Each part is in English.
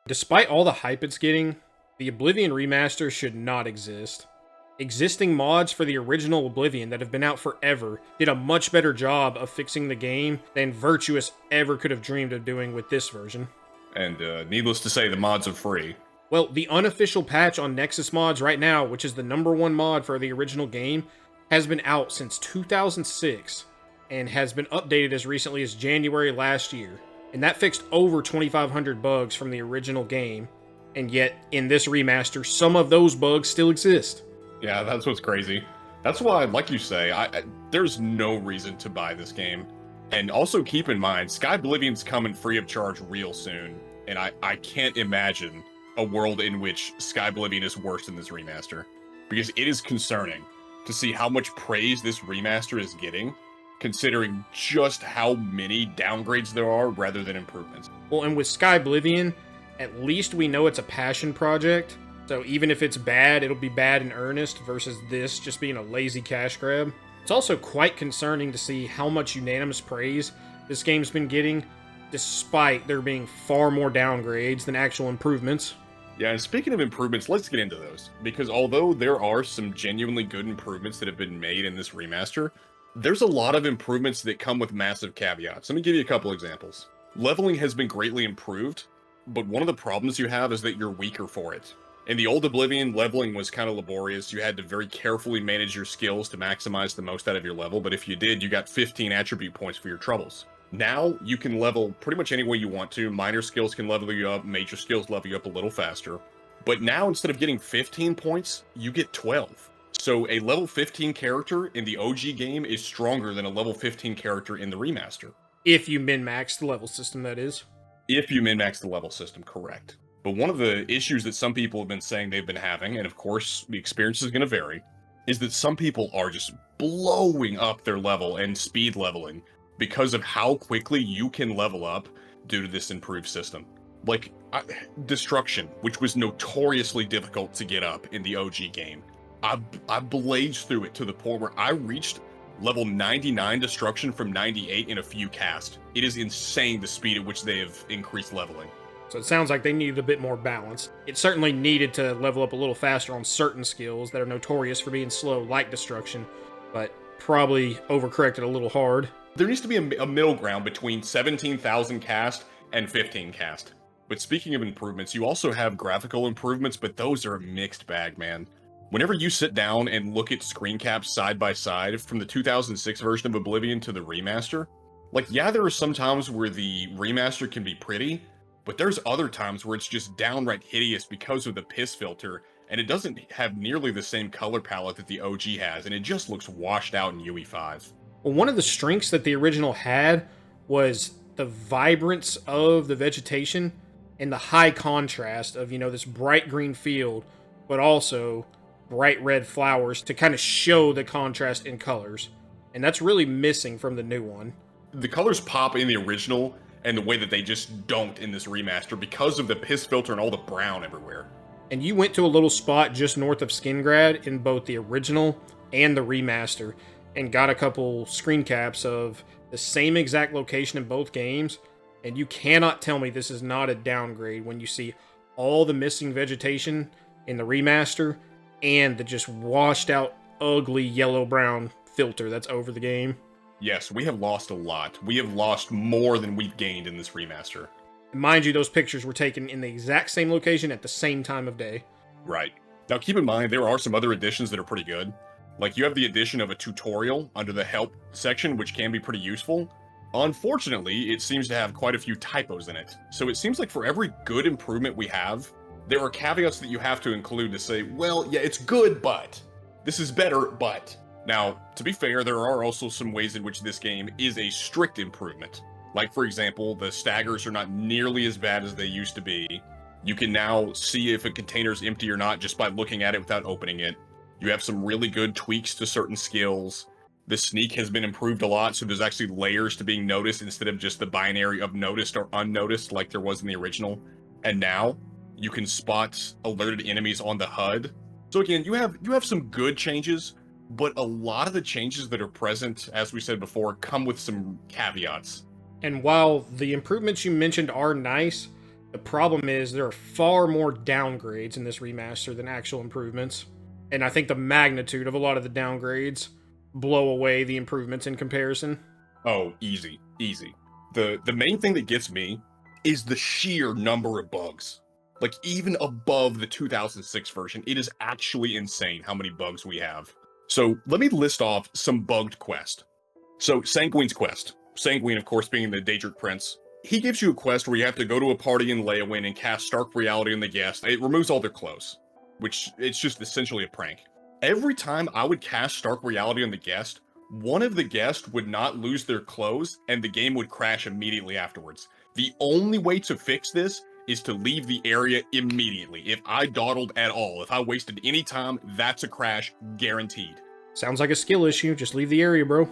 Despite all the hype it's getting, the Oblivion Remaster should not exist. Existing mods for the original Oblivion that have been out forever did a much better job of fixing the game than Virtuous ever could have dreamed of doing with this version. And needless to say, the mods are free. Well, the unofficial patch on Nexus Mods right now, which is the #1 mod for the original game, has been out since 2006 and has been updated as recently as January last year. And that fixed over 2,500 bugs from the original game. And yet, in this remaster, some of those bugs still exist. Yeah, that's what's crazy. That's why, like you say, there's no reason to buy this game. And also keep in mind, Sky Oblivion's coming free of charge real soon. And I can't imagine a world in which Sky Oblivion is worse than this remaster. Because it is concerning to see how much praise this remaster is getting, considering just how many downgrades there are rather than improvements. Well, and with Sky Oblivion, at least we know it's a passion project. So even if it's bad, it'll be bad in earnest versus this just being a lazy cash grab. It's also quite concerning to see how much unanimous praise this game's been getting, despite there being far more downgrades than actual improvements. Yeah, and speaking of improvements, let's get into those. Because although there are some genuinely good improvements that have been made in this remaster, there's a lot of improvements that come with massive caveats. Let me give you a couple examples. Leveling has been greatly improved, but one of the problems you have is that you're weaker for it. In the old Oblivion, leveling was kind of laborious. You had to very carefully manage your skills to maximize the most out of your level, but if you did, you got 15 attribute points for your troubles. Now, you can level pretty much any way you want to. Minor skills can level you up, major skills level you up a little faster. But now, instead of getting 15 points, you get 12. So a level 15 character in the OG game is stronger than a level 15 character in the remaster. If you min-max the level system, that is. If you min-max the level system, correct. But one of the issues that some people have been saying they've been having, and of course the experience is going to vary, is that some people are just blowing up their level and speed leveling because of how quickly you can level up due to this improved system. Like, Destruction, which was notoriously difficult to get up in the OG game. I blazed through it to the point where I reached level 99 Destruction from 98 in a few casts. It is insane the speed at which they have increased leveling. So it sounds like they needed a bit more balance. It certainly needed to level up a little faster on certain skills that are notorious for being slow, like Destruction, but probably overcorrected a little hard. There needs to be a middle ground between 17,000 cast and 15 cast. But speaking of improvements, you also have graphical improvements, but those are a mixed bag, man. Whenever you sit down and look at screen caps side by side from the 2006 version of Oblivion to the remaster, like, yeah, there are some times where the remaster can be pretty, but there's other times where it's just downright hideous because of the piss filter, and it doesn't have nearly the same color palette that the OG has, and it just looks washed out in UE5. Well, one of the strengths that the original had was the vibrance of the vegetation and the high contrast of, this bright green field, but also bright red flowers to kind of show the contrast in colors. And that's really missing from the new one. The colors pop in the original, and the way that they just don't in this remaster because of the piss filter and all the brown everywhere. And you went to a little spot just north of Skingrad in both the original and the remaster, and got a couple screen caps of the same exact location in both games, and you cannot tell me this is not a downgrade when you see all the missing vegetation in the remaster and the just washed out, ugly yellow-brown filter that's over the game. Yes, we have lost a lot. We have lost more than we've gained in this remaster. Mind you, those pictures were taken in the exact same location at the same time of day. Right. Now keep in mind, there are some other additions that are pretty good. Like, you have the addition of a tutorial under the help section, which can be pretty useful. Unfortunately, it seems to have quite a few typos in it. So it seems like for every good improvement we have, there are caveats that you have to include to say, well, yeah, it's good, but this is better, but. Now, to be fair, there are also some ways in which this game is a strict improvement. Like, for example, the staggers are not nearly as bad as they used to be. You can now see if a container is empty or not just by looking at it without opening it. You have some really good tweaks to certain skills. The sneak has been improved a lot, so there's actually layers to being noticed instead of just the binary of noticed or unnoticed like there was in the original. And now, you can spot alerted enemies on the HUD. So again, you have some good changes, but a lot of the changes that are present, as we said before, come with some caveats. And while the improvements you mentioned are nice, The problem is there are far more downgrades in this remaster than actual improvements. And I think the magnitude of a lot of the downgrades blow away the improvements in comparison. Oh, easy, easy. The main thing that gets me is the sheer number of bugs. Like, even above the 2006 version, it is actually insane how many bugs we have. So let me list off some bugged quests. So Sanguine's quest. Sanguine, of course, being the Daedric Prince. He gives you a quest where you have to go to a party in Leyawiin and cast Stark Reality on the guest. It removes all their clothes, which it's just essentially a prank. Every time I would cast Stark Reality on the guest, one of the guests would not lose their clothes and the game would crash immediately afterwards. The only way to fix this is to leave the area immediately. If I dawdled at all, if I wasted any time, that's a crash guaranteed. Sounds like a skill issue. Just leave the area, bro.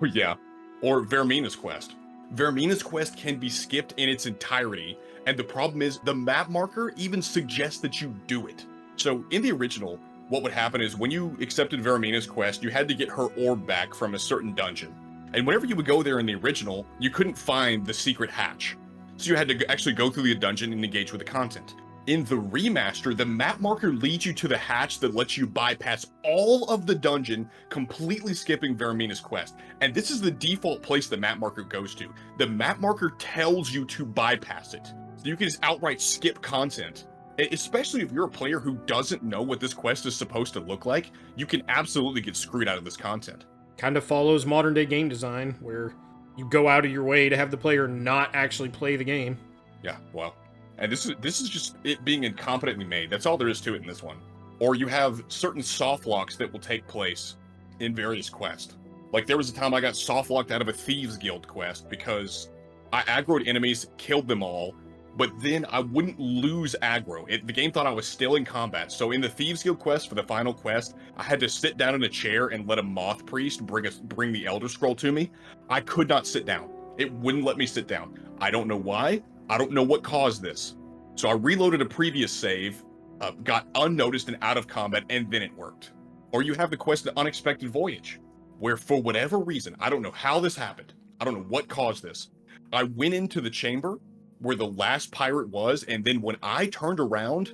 Yeah. Or Vermina's quest. Vermina's quest can be skipped in its entirety, and the problem is the map marker even suggests that you do it. So in the original, what would happen is when you accepted Vermina's quest, you had to get her orb back from a certain dungeon. And whenever you would go there in the original, you couldn't find the secret hatch. So you had to actually go through the dungeon and engage with the content. In the remaster, the map marker leads you to the hatch that lets you bypass all of the dungeon, completely skipping Vermina's quest. And this is the default place the map marker goes to. The map marker tells you to bypass it. So you can just outright skip content. Especially if you're a player who doesn't know what this quest is supposed to look like, you can absolutely get screwed out of this content. Kind of follows modern day game design, where you go out of your way to have the player not actually play the game. Yeah, well. And this is just it being incompetently made. That's all there is to it in this one. Or you have certain soft locks that will take place in various quests. Like there was a time I got soft locked out of a Thieves Guild quest because I aggroed enemies, killed them all, but then I wouldn't lose aggro. The game thought I was still in combat. So in the Thieves Guild quest, for the final quest, I had to sit down in a chair and let a moth priest bring the Elder Scroll to me. I could not sit down. It wouldn't let me sit down. I don't know why. I don't know what caused this. So I reloaded a previous save, got unnoticed and out of combat, and then it worked. Or you have the quest The Unexpected Voyage, where for whatever reason, I don't know how this happened, I don't know what caused this, I went into the chamber where the last pirate was, and then when I turned around,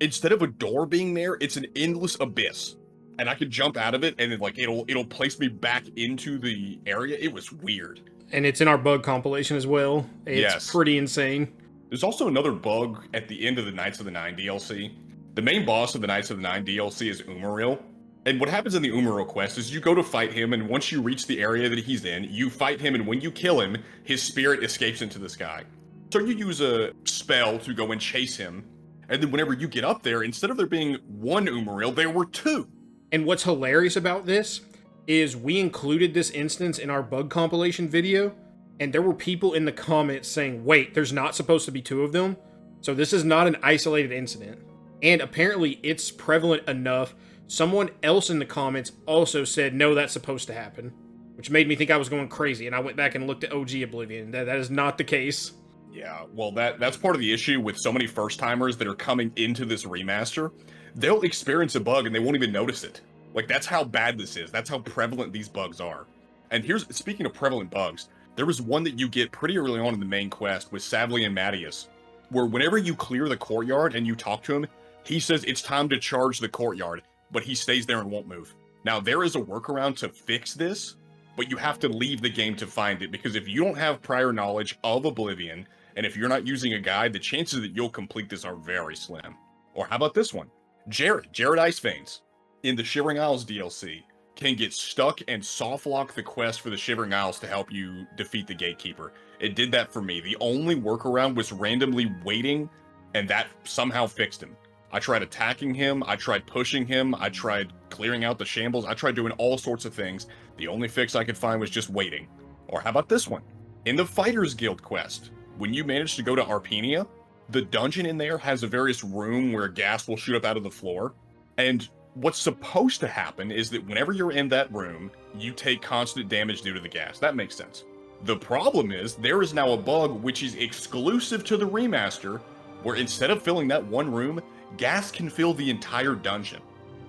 instead of a door being there, it's an endless abyss. And I could jump out of it, and then like it'll place me back into the area. It was weird. And it's in our bug compilation as well. It's Yes. pretty insane. There's also another bug at the end of the Knights of the Nine DLC. The main boss of the Knights of the Nine DLC is Umaril. And what happens in the Umaril quest is you go to fight him, and once you reach the area that he's in, you fight him, and when you kill him, his spirit escapes into the sky. So you use a spell to go and chase him, and then whenever you get up there, instead of there being one Umaril, there were two. And what's hilarious about this is we included this instance in our bug compilation video, and there were people in the comments saying, wait, there's not supposed to be two of them? So this is not an isolated incident. And apparently it's prevalent enough. Someone else in the comments also said, no, that's supposed to happen, which made me think I was going crazy, and I went back and looked at OG Oblivion. That is not the case. Yeah, well, that's part of the issue with so many first-timers that are coming into this remaster. They'll experience a bug and they won't even notice it. Like, that's how bad this is. That's how prevalent these bugs are. And speaking of prevalent bugs, there was one that you get pretty early on in the main quest with Savli and Mattias, where whenever you clear the courtyard and you talk to him, he says it's time to charge the courtyard, but he stays there and won't move. Now, there is a workaround to fix this, but you have to leave the game to find it, because if you don't have prior knowledge of Oblivion, and if you're not using a guide, the chances that you'll complete this are very slim. Or how about this one? Jared Iceveins, in the Shivering Isles DLC, can get stuck and softlock the quest for the Shivering Isles to help you defeat the Gatekeeper. It did that for me. The only workaround was randomly waiting, and that somehow fixed him. I tried attacking him, I tried pushing him, I tried clearing out the shambles, I tried doing all sorts of things. The only fix I could find was just waiting. Or how about this one? In the Fighters Guild quest, when you manage to go to Arpenia, the dungeon in there has a various room where gas will shoot up out of the floor, and what's supposed to happen is that whenever you're in that room, you take constant damage due to the gas. That makes sense. The problem is, there is now a bug which is exclusive to the remaster, where instead of filling that one room, gas can fill the entire dungeon.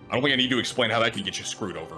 I don't think I need to explain how that could get you screwed over.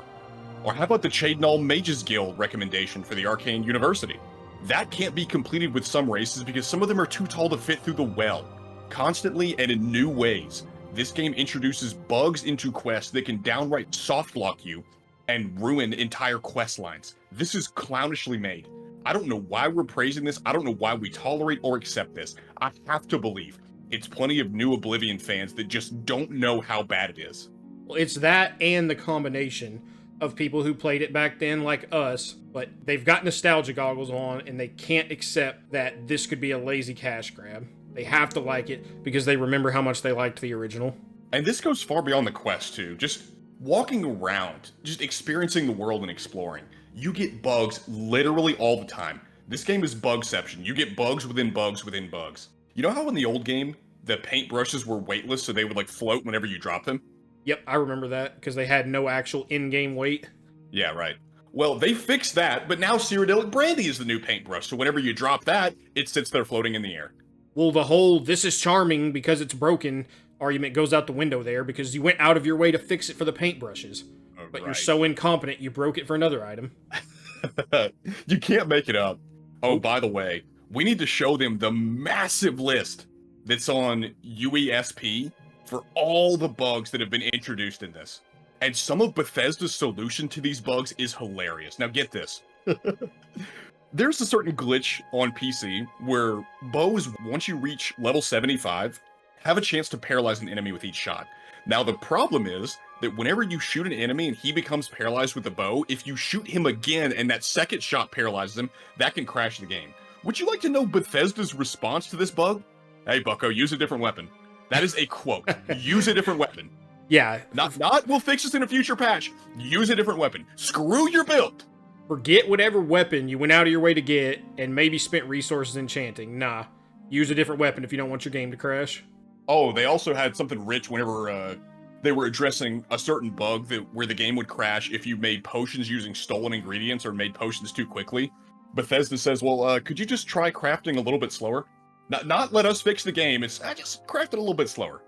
Or how about the Chadenall Mages Guild recommendation for the Arcane University? That can't be completed with some races because some of them are too tall to fit through the well. Constantly and in new ways, this game introduces bugs into quests that can downright softlock you and ruin entire quest lines. This is clownishly made. I don't know why we're praising this. I don't know why we tolerate or accept this. I have to believe it's plenty of new Oblivion fans that just don't know how bad it is. Well, it's that and the combination of people who played it back then like us, but they've got nostalgia goggles on and they can't accept that this could be a lazy cash grab. They have to like it because they remember how much they liked the original. And this goes far beyond the quest too. Just walking around, just experiencing the world and exploring. You get bugs literally all the time. This game is bugception. You get bugs within bugs within bugs. You know how in the old game, the paintbrushes were weightless so they would like float whenever you drop them? Yep, I remember that, because they had no actual in-game weight. Yeah, right. Well, they fixed that, but now Cyrodiilic Brandy is the new paintbrush, so whenever you drop that, it sits there floating in the air. Well, the whole "this is charming because it's broken" argument goes out the window there, because you went out of your way to fix it for the paintbrushes. Oh, but right. You're so incompetent, you broke it for another item. You can't make it up. Oh, by the way, we need to show them the massive list that's on UESP for all the bugs that have been introduced in this. And some of Bethesda's solution to these bugs is hilarious. Now get this. There's a certain glitch on PC where bows, once you reach level 75, have a chance to paralyze an enemy with each shot. Now the problem is that whenever you shoot an enemy and he becomes paralyzed with the bow, if you shoot him again and that second shot paralyzes him, that can crash the game. Would you like to know Bethesda's response to this bug? Hey bucko, use a different weapon. That is a quote. Use a different weapon. Yeah. Not, we'll fix this in a future patch. Use a different weapon. Screw your build. Forget whatever weapon you went out of your way to get and maybe spent resources enchanting. Nah. Use a different weapon if you don't want your game to crash. Oh, they also had something rich whenever they were addressing a certain bug where the game would crash if you made potions using stolen ingredients or made potions too quickly. Bethesda says, well, could you just try crafting a little bit slower? Not let us fix the game, it's just craft it a little bit slower.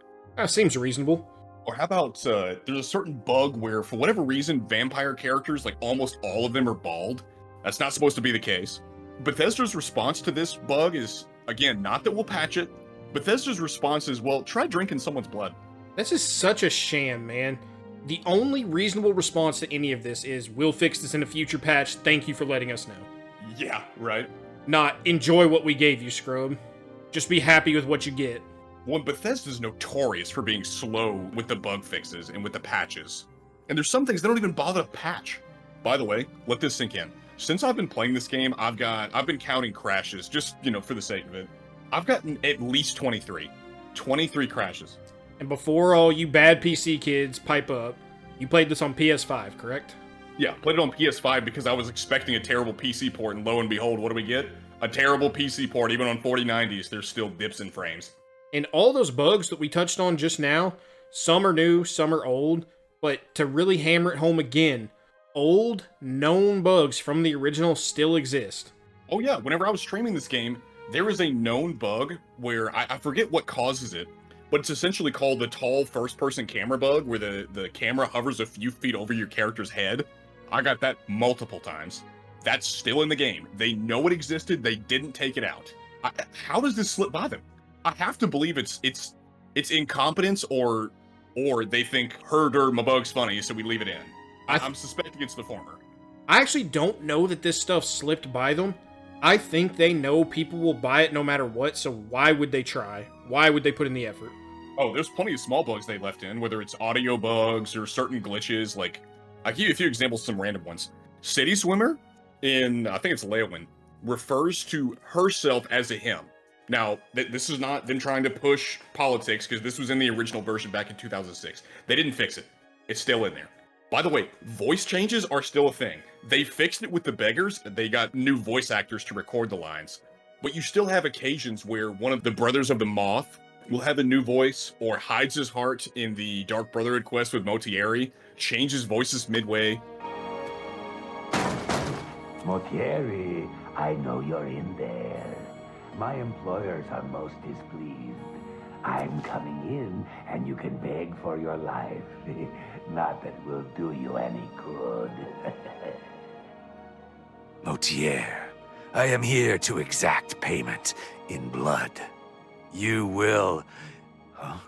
Seems reasonable. Or how about, there's a certain bug where, for whatever reason, vampire characters, like almost all of them are bald. That's not supposed to be the case. Bethesda's response to this bug is, again, not that we'll patch it. Bethesda's response is, well, try drinking someone's blood. This is such a sham, man. The only reasonable response to any of this is, we'll fix this in a future patch, thank you for letting us know. Yeah, right. Not, enjoy what we gave you, scrub. Just be happy with what you get. Well, Bethesda's notorious for being slow with the bug fixes and with the patches. And there's some things they don't even bother to patch. By the way, let this sink in. Since I've been playing this game, I've been counting crashes, just, for the sake of it. I've gotten at least 23. 23 crashes. And before all you bad PC kids pipe up, you played this on PS5, correct? Yeah, played it on PS5 because I was expecting a terrible PC port, and lo and behold, what do we get? A terrible PC port. Even on 4090s, there's still dips in frames. And all those bugs that we touched on just now, some are new, some are old, but to really hammer it home again, old, known bugs from the original still exist. Oh yeah, whenever I was streaming this game, there is a known bug where, I forget what causes it, but it's essentially called the tall first-person camera bug, where the camera hovers a few feet over your character's head. I got that multiple times. That's still in the game. They know it existed, they didn't take it out. How does this slip by them? I have to believe it's incompetence or they think my bug's funny, so we leave it in. I'm suspecting it's the former. I actually don't know that this stuff slipped by them. I think they know people will buy it no matter what, so why would they try? Why would they put in the effort? Oh, there's plenty of small bugs they left in, whether it's audio bugs or certain glitches. Like, I'll give you a few examples, some random ones. City Swimmer in, I think it's Leowin, refers to herself as a him. Now, this is not them trying to push politics, because this was in the original version back in 2006. They didn't fix it. It's still in there. By the way, voice changes are still a thing. They fixed it with the beggars. They got new voice actors to record the lines. But you still have occasions where one of the Brothers of the Moth will have a new voice, or hides his heart in the Dark Brotherhood quest with Motieri, changes voices midway. Motieri, I know you're in there. My employers are most displeased. I'm coming in, and you can beg for your life. Not that will do you any good. Motier, I am here to exact payment in blood. You will... Huh?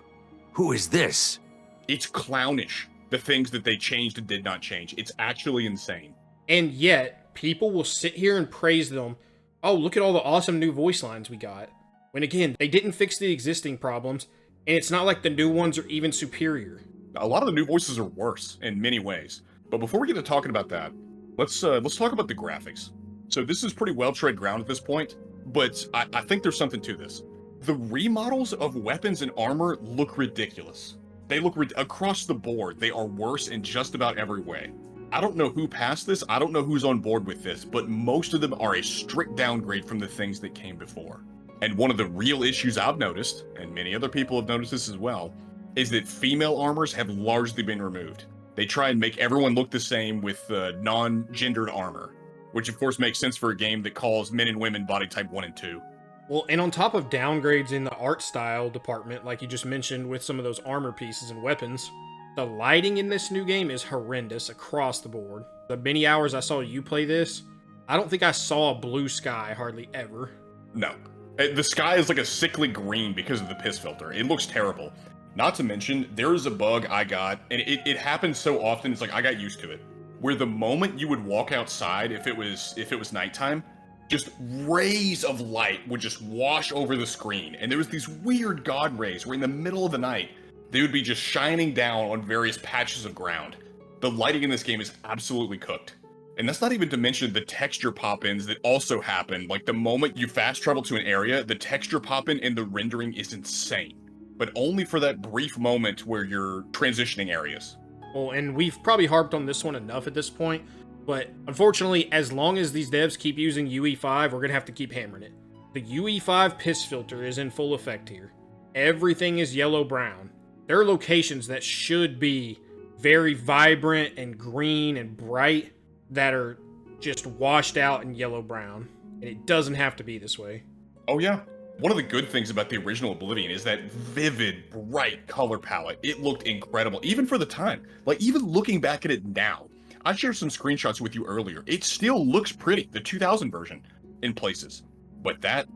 Who is this? It's clownish, the things that they changed and did not change. It's actually insane. And yet, people will sit here and praise them. Oh, look at all the awesome new voice lines we got. When again, they didn't fix the existing problems, and it's not like the new ones are even superior. A lot of the new voices are worse in many ways. But before we get to talking about that, let's talk about the graphics. So this is pretty well tread ground at this point, but I think there's something to this. The remodels of weapons and armor look ridiculous. They look across the board. They are worse in just about every way. I don't know who passed this. I don't know who's on board with this, but most of them are a strict downgrade from the things that came before. And one of the real issues I've noticed, and many other people have noticed this as well, is that female armors have largely been removed. They try and make everyone look the same with non-gendered armor, which of course makes sense for a game that calls men and women body type 1 and 2. Well, and on top of downgrades in the art style department, like you just mentioned with some of those armor pieces and weapons, the lighting in this new game is horrendous across the board. The many hours I saw you play this, I don't think I saw a blue sky hardly ever. No. The sky is like a sickly green because of the piss filter. It looks terrible. Not to mention, there is a bug I got, and it happens so often, it's like I got used to it, where the moment you would walk outside, if it was nighttime, just rays of light would just wash over the screen. And there was these weird god rays where in the middle of the night, they would be just shining down on various patches of ground. The lighting in this game is absolutely cooked. And that's not even to mention the texture pop-ins that also happen. Like the moment you fast travel to an area, the texture pop-in and the rendering is insane. But only for that brief moment where you're transitioning areas. Well, and we've probably harped on this one enough at this point, but unfortunately, as long as these devs keep using UE5, we're going to have to keep hammering it. The UE5 piss filter is in full effect here. Everything is yellow-brown. There are locations that should be very vibrant and green and bright that are just washed out in yellow-brown, and it doesn't have to be this way. Oh yeah. One of the good things about the original Oblivion is that vivid, bright color palette. It looked incredible, even for the time. Like, even looking back at it now, I shared some screenshots with you earlier. It still looks pretty, the 2000 version, in places. But that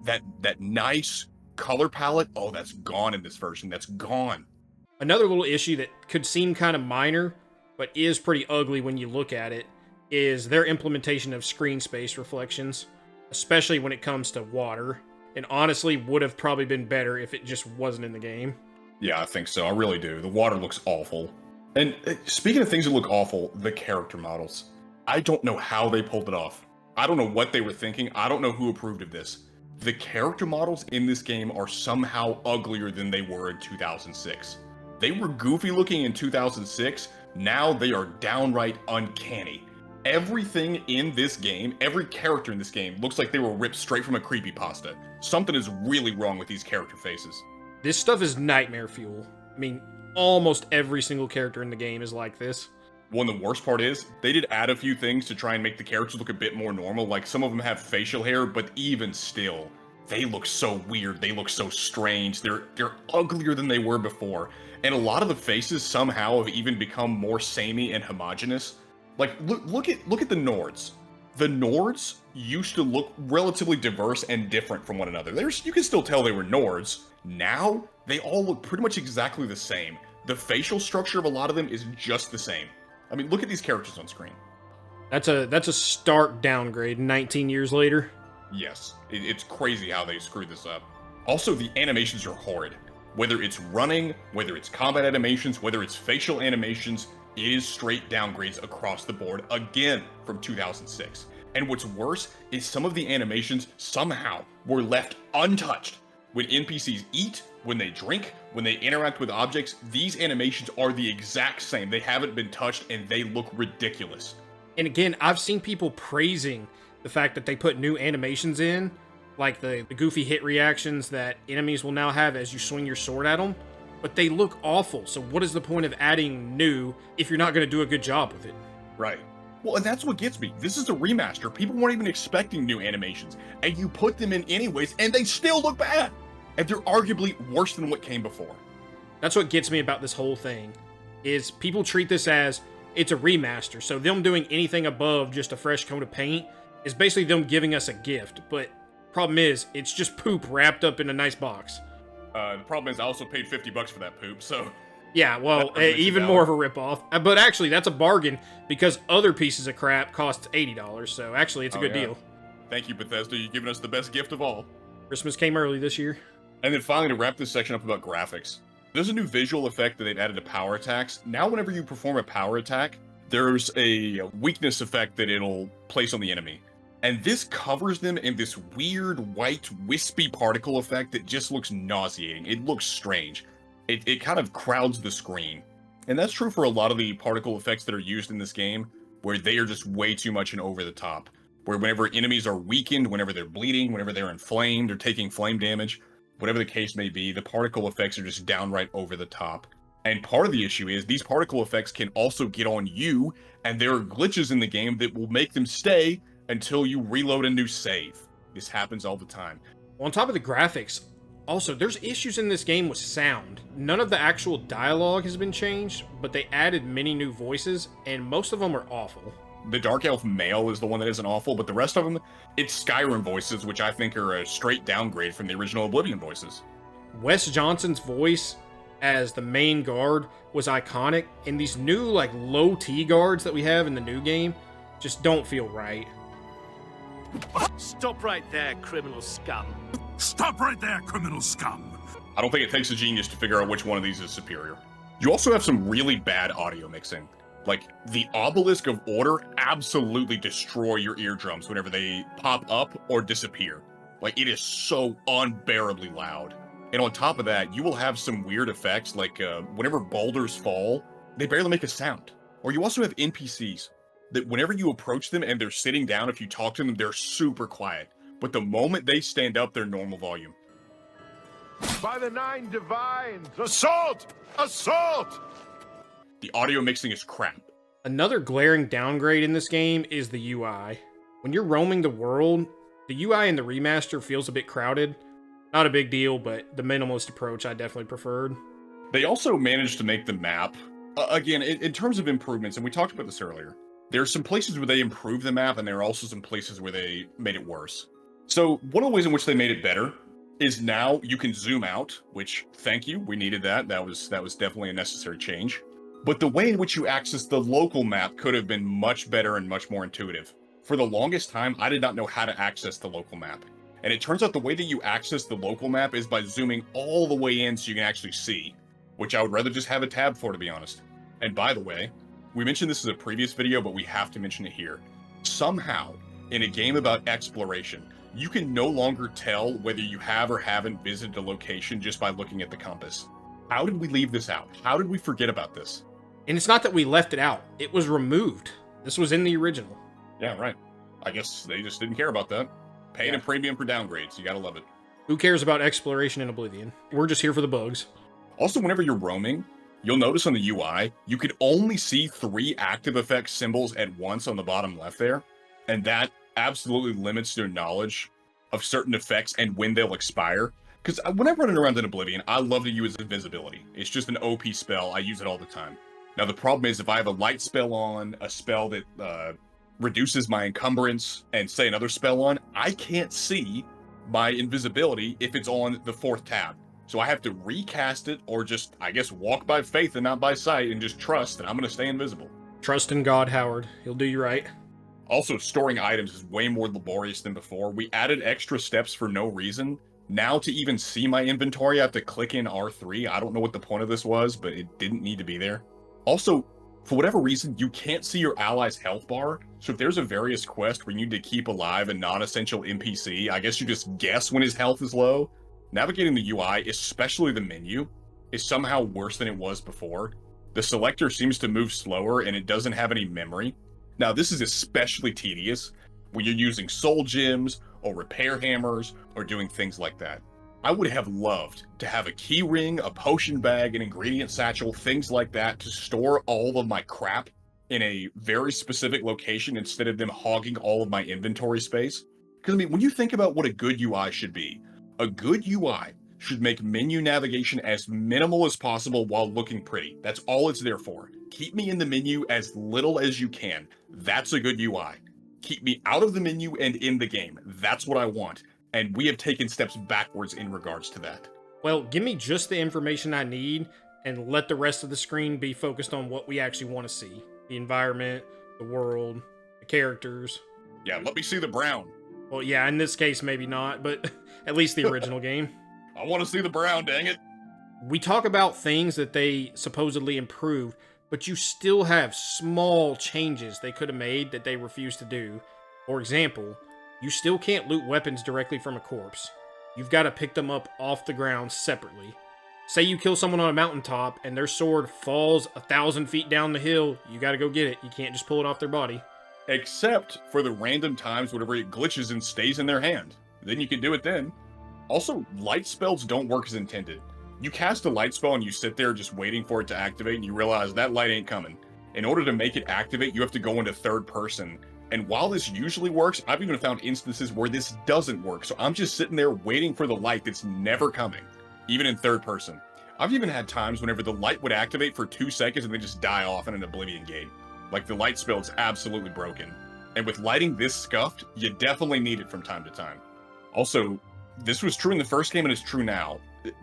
nice color palette, oh, that's gone in this version. That's gone. Another little issue that could seem kind of minor, but is pretty ugly when you look at it, is their implementation of screen space reflections, especially when it comes to water. And honestly, would have probably been better if it just wasn't in the game. Yeah, I think so. I really do. The water looks awful. And speaking of things that look awful, the character models. I don't know how they pulled it off. I don't know what they were thinking. I don't know who approved of this. The character models in this game are somehow uglier than they were in 2006. They were goofy looking in 2006. Now they are downright uncanny. Everything in this game, every character in this game looks like they were ripped straight from a creepypasta. Something is really wrong with these character faces. This stuff is nightmare fuel. I mean, almost every single character in the game is like this. One of the worst part is, they did add a few things to try and make the characters look a bit more normal. Like, some of them have facial hair, but even still, they look so weird. They look so strange. They're uglier than they were before. And a lot of the faces somehow have even become more samey and homogenous. Like, look at the Nords. The Nords used to look relatively diverse and different from one another. You can still tell they were Nords. Now, they all look pretty much exactly the same. The facial structure of a lot of them is just the same. I mean, look at these characters on screen. That's a stark downgrade 19 years later. Yes, it's crazy how they screwed this up. Also, the animations are horrid. Whether it's running, whether it's combat animations, whether it's facial animations, it is straight downgrades across the board, again, from 2006. And what's worse is some of the animations somehow were left untouched. When NPCs eat, when they drink, when they interact with objects, these animations are the exact same. They haven't been touched and they look ridiculous. And again, I've seen people praising the fact that they put new animations in, like the goofy hit reactions that enemies will now have as you swing your sword at them, but they look awful. So what is the point of adding new if you're not going to do a good job with it? Right. Well, and that's what gets me. This is a remaster. People weren't even expecting new animations, and you put them in anyways, and they still look bad. And they're arguably worse than what came before. That's what gets me about this whole thing, is people treat this as it's a remaster, so them doing anything above just a fresh coat of paint It's basically them giving us a gift, but problem is, it's just poop wrapped up in a nice box. The problem is I also paid $50 for that poop, so... Yeah, well, That makes it even valid. more of a ripoff. But actually, that's a bargain because other pieces of crap cost $80, so actually, it's a good deal. Thank you, Bethesda. You've given us the best gift of all. Christmas came early this year. And then finally, to wrap this section up about graphics, there's a new visual effect that they've added to power attacks. Now, whenever you perform a power attack, there's a weakness effect that it'll place on the enemy. And this covers them in this weird, white, wispy particle effect that just looks nauseating. It looks strange. It kind of crowds the screen. And that's true for a lot of the particle effects that are used in this game, where they are just way too much and over the top. Where whenever enemies are weakened, whenever they're bleeding, whenever they're inflamed or taking flame damage, whatever the case may be, the particle effects are just downright over the top. And part of the issue is these particle effects can also get on you, and there are glitches in the game that will make them stay until you reload a new save. This happens all the time. On top of the graphics, also, there's issues in this game with sound. None of the actual dialogue has been changed, but they added many new voices, and most of them are awful. The Dark Elf male is the one that isn't awful, but the rest of them, it's Skyrim voices, which I think are a straight downgrade from the original Oblivion voices. Wes Johnson's voice as the main guard was iconic, and these new, like, low T guards that we have in the new game just don't feel right. Stop right there, criminal scum. Stop right there, criminal scum. I don't think it takes a genius to figure out which one of these is superior. You also have some really bad audio mixing. Like, the Obelisk of Order absolutely destroy your eardrums whenever they pop up or disappear. Like, it is so unbearably loud. And on top of that, you will have some weird effects, like whenever boulders fall, they barely make a sound. Or you also have NPCs that whenever you approach them and they're sitting down, if you talk to them, they're super quiet. But the moment they stand up, they're normal volume. By the 9 divines, assault! Assault! The audio mixing is crap. Another glaring downgrade in this game is the UI. When you're roaming the world, the UI in the remaster feels a bit crowded. Not a big deal, but the minimalist approach I definitely preferred. They also managed to make the map, again, in terms of improvements, and we talked about this earlier, there are some places where they improved the map, and there are also some places where they made it worse. So one of the ways in which they made it better is now you can zoom out, which, thank you, we needed that. That was definitely a necessary change. But the way in which you access the local map could have been much better and much more intuitive. For the longest time, I did not know how to access the local map. And it turns out the way that you access the local map is by zooming all the way in so you can actually see, which I would rather just have a tab for, to be honest. And by the way, we mentioned this in a previous video, but we have to mention it here. Somehow, in a game about exploration, you can no longer tell whether you have or haven't visited a location just by looking at the compass. How did we leave this out? How did we forget about this? And it's not that we left it out. It was removed. This was in the original. Yeah, right. I guess they just didn't care about that. Paying a premium for downgrades. You gotta love it. Who cares about exploration in Oblivion? We're just here for the bugs. Also, whenever you're roaming, you'll notice on the UI, you can only see 3 active effects symbols at once on the bottom left there. And that absolutely limits your knowledge of certain effects and when they'll expire. Because when I'm running around in Oblivion, I love to use invisibility. It's just an OP spell. I use it all the time. Now, the problem is if I have a light spell on, a spell that reduces my encumbrance, and say another spell on, I can't see my invisibility if it's on the 4th tab. So I have to recast it or just, I guess, walk by faith and not by sight and just trust that I'm going to stay invisible. Trust in God, Howard. He'll do you right. Also, storing items is way more laborious than before. We added extra steps for no reason. Now to even see my inventory, I have to click in R3. I don't know what the point of this was, but it didn't need to be there. Also, for whatever reason, you can't see your ally's health bar. So if there's a various quest where you need to keep alive a non-essential NPC, I guess you just guess when his health is low. Navigating the UI, especially the menu, is somehow worse than it was before. The selector seems to move slower and it doesn't have any memory. Now, this is especially tedious when you're using soul gems or repair hammers or doing things like that. I would have loved to have a key ring, a potion bag, an ingredient satchel, things like that to store all of my crap in a very specific location instead of them hogging all of my inventory space. Because, I mean, when you think about what a good UI should be, a good UI should make menu navigation as minimal as possible while looking pretty. That's all it's there for. Keep me in the menu as little as you can. That's a good UI. Keep me out of the menu and in the game. That's what I want. And we have taken steps backwards in regards to that. Well, give me just the information I need and let the rest of the screen be focused on what we actually want to see. The environment, the world, the characters. Yeah, let me see the brown. Well, yeah, in this case, maybe not, but at least the original game. I want to see the brown, dang it. We talk about things that they supposedly improved, but you still have small changes they could have made that they refused to do. For example, you still can't loot weapons directly from a corpse. You've got to pick them up off the ground separately. Say you kill someone on a mountaintop and their sword falls 1,000 feet down the hill, you got to go get it. You can't just pull it off their body. Except for the random times whenever it glitches and stays in their hand. Then you can do it then. Also, light spells don't work as intended. You cast a light spell and you sit there just waiting for it to activate and you realize that light ain't coming. In order to make it activate, you have to go into third person. And while this usually works, I've even found instances where this doesn't work. So I'm just sitting there waiting for the light that's never coming, even in third person. I've even had times whenever the light would activate for 2 seconds and then just die off in an Oblivion game. Like the light spell is absolutely broken. And with lighting this scuffed, you definitely need it from time to time. Also, this was true in the first game and it's true now.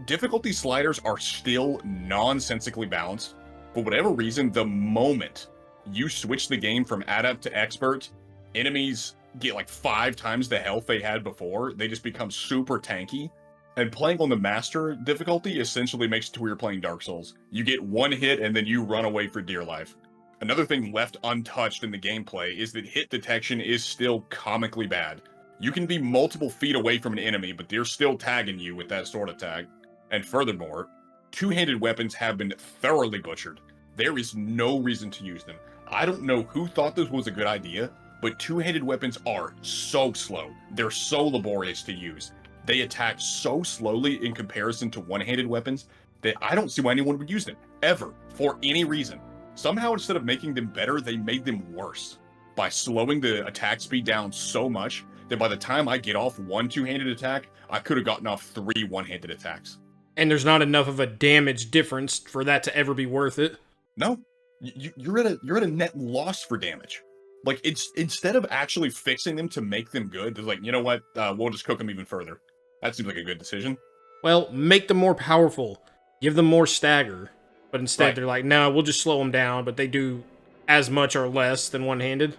Difficulty sliders are still nonsensically balanced. For whatever reason, the moment you switch the game from adept to expert, enemies get like 5 times the health they had before. They just become super tanky. And playing on the master difficulty essentially makes it to where you're playing Dark Souls. You get 1 hit and then you run away for dear life. Another thing left untouched in the gameplay is that hit detection is still comically bad. You can be multiple feet away from an enemy, but they're still tagging you with that sword attack. And furthermore, two-handed weapons have been thoroughly butchered. There is no reason to use them. I don't know who thought this was a good idea, but two-handed weapons are so slow. They're so laborious to use. They attack so slowly in comparison to one-handed weapons that I don't see why anyone would use them, ever, for any reason. Somehow, instead of making them better, they made them worse by slowing the attack speed down so much that by the time I get off 1 two-handed attack, I could have gotten off 3 one-handed attacks. And there's not enough of a damage difference for that to ever be worth it. No, you're at a net loss for damage. Like, it's instead of actually fixing them to make them good, they're like, you know what, we'll just cook them even further. That seems like a good decision. Well, make them more powerful. Give them more stagger. But instead Right. they're like, no, we'll just slow them down, but they do as much or less than one-handed.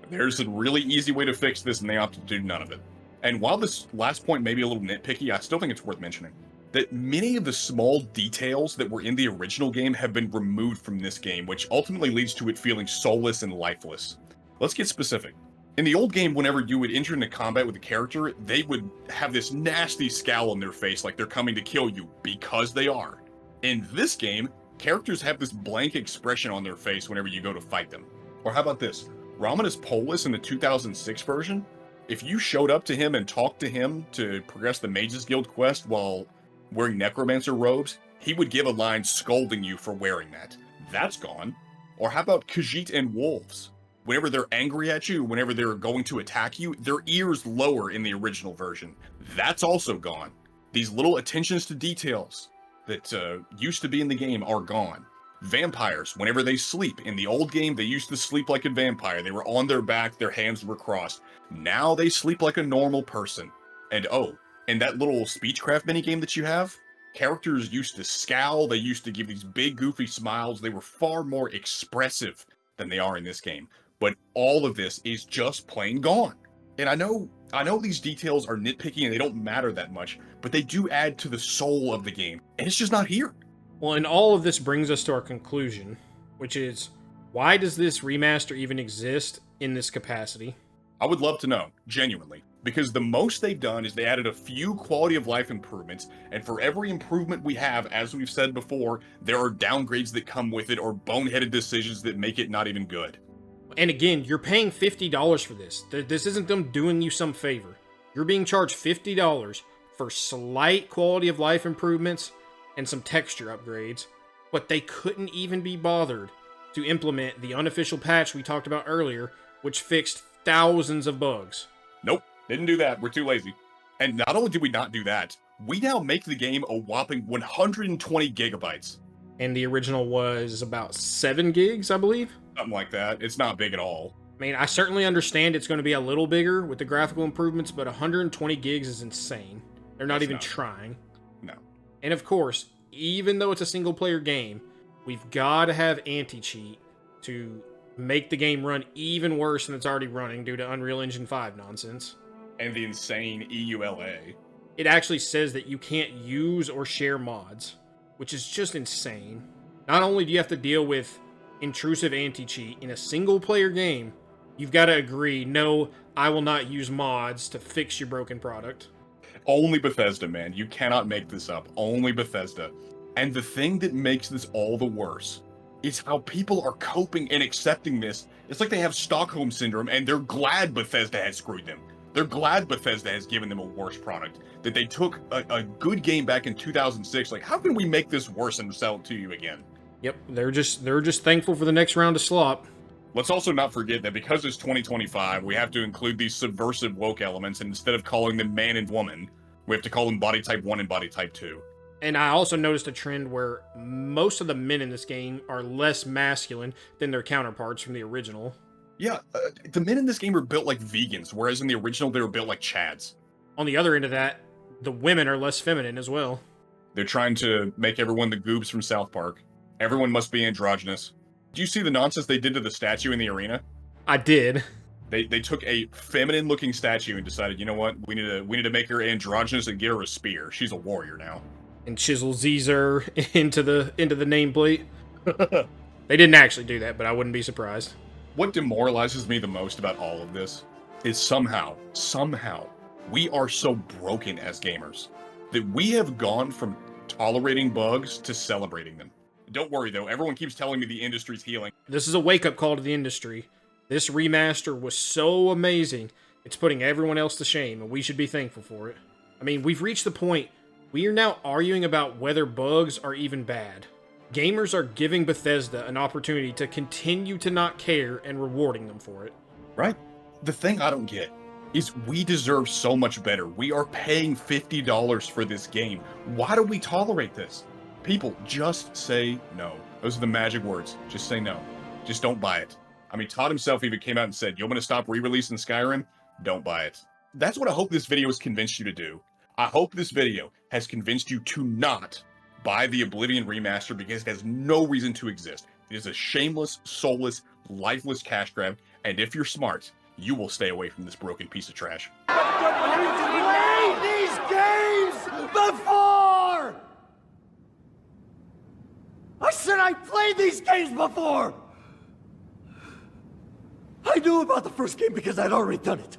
There's a really easy way to fix this, and they opted to do none of it. And while this last point may be a little nitpicky, I still think it's worth mentioning that many of the small details that were in the original game have been removed from this game, which ultimately leads to it feeling soulless and lifeless. Let's get specific. In the old game, whenever you would enter into combat with a character, they would have this nasty scowl on their face like they're coming to kill you, because they are. In this game, characters have this blank expression on their face whenever you go to fight them. Or how about this? Romanus Polus in the 2006 version, if you showed up to him and talked to him to progress the Mages Guild quest while wearing necromancer robes, he would give a line scolding you for wearing that. That's gone. Or how about Khajiit and wolves? Whenever they're angry at you, whenever they're going to attack you, their ears lower in the original version. That's also gone. These little attentions to details that used to be in the game are gone. Vampires, whenever they sleep. In the old game, they used to sleep like a vampire. They were on their back, their hands were crossed. Now they sleep like a normal person. And oh, in that little speechcraft minigame that you have, characters used to scowl, they used to give these big goofy smiles. They were far more expressive than they are in this game. But all of this is just plain gone. And I know these details are nitpicky and they don't matter that much, but they do add to the soul of the game. And it's just not here. Well, and all of this brings us to our conclusion, which is, why does this remaster even exist in this capacity? I would love to know, genuinely, because the most they've done is they added a few quality of life improvements, and for every improvement we have, as we've said before, there are downgrades that come with it or boneheaded decisions that make it not even good. And again, you're paying $50 for this. This isn't them doing you some favor. You're being charged $50 for slight quality of life improvements and some texture upgrades, but they couldn't even be bothered to implement the unofficial patch we talked about earlier, which fixed thousands of bugs. Nope, didn't do that. We're too lazy. And not only did we not do that, we now make the game a whopping 120 gigabytes. And the original was about 7 gigs, I believe. Something like that. It's not big at all. I mean, I certainly understand it's going to be a little bigger with the graphical improvements, but 120 gigs is insane. They're not even trying. No. And of course, even though it's a single-player game, we've got to have anti-cheat to make the game run even worse than it's already running due to Unreal Engine 5 nonsense. And the insane EULA. It actually says that you can't use or share mods, which is just insane. Not only do you have to deal with intrusive anti-cheat in a single-player game, you've got to agree, no, I will not use mods to fix your broken product. Only Bethesda, man. You cannot make this up. Only Bethesda. And the thing that makes this all the worse is how people are coping and accepting this. It's like they have Stockholm Syndrome and they're glad Bethesda has screwed them. They're glad Bethesda has given them a worse product. That they took a good game back in 2006. Like, how can we make this worse and sell it to you again? Yep, they're just thankful for the next round of slop. Let's also not forget that because it's 2025, we have to include these subversive woke elements, and instead of calling them man and woman, we have to call them body type 1 and body type 2. And I also noticed a trend where most of the men in this game are less masculine than their counterparts from the original. Yeah, the men in this game are built like vegans, whereas in the original they were built like chads. On the other end of that, the women are less feminine as well. They're trying to make everyone the goobs from South Park. Everyone must be androgynous. Do you see the nonsense they did to the statue in the arena? I did. They took a feminine-looking statue and decided, you know what, we need to make her androgynous and get her a spear. She's a warrior now. And chisel Caesar into the nameplate. They didn't actually do that, but I wouldn't be surprised. What demoralizes me the most about all of this is somehow, we are so broken as gamers that we have gone from tolerating bugs to celebrating them. Don't worry though, everyone keeps telling me the industry's healing. This is a wake-up call to the industry. This remaster was so amazing, it's putting everyone else to shame, and we should be thankful for it. I mean, we've reached the point, we are now arguing about whether bugs are even bad. Gamers are giving Bethesda an opportunity to continue to not care and rewarding them for it. Right? The thing I don't get is we deserve so much better. We are paying $50 for this game. Why do we tolerate this? People, just say no. Those are the magic words. Just say no. Just don't buy it. I mean, Todd himself even came out and said, you want me to stop re-releasing Skyrim? Don't buy it. That's what I hope this video has convinced you to do. I hope this video has convinced you to not buy the Oblivion Remaster because it has no reason to exist. It is a shameless, soulless, lifeless cash grab, and if you're smart, you will stay away from this broken piece of trash. Played these games before! I said I played these games before! I knew about the first game because I'd already done it.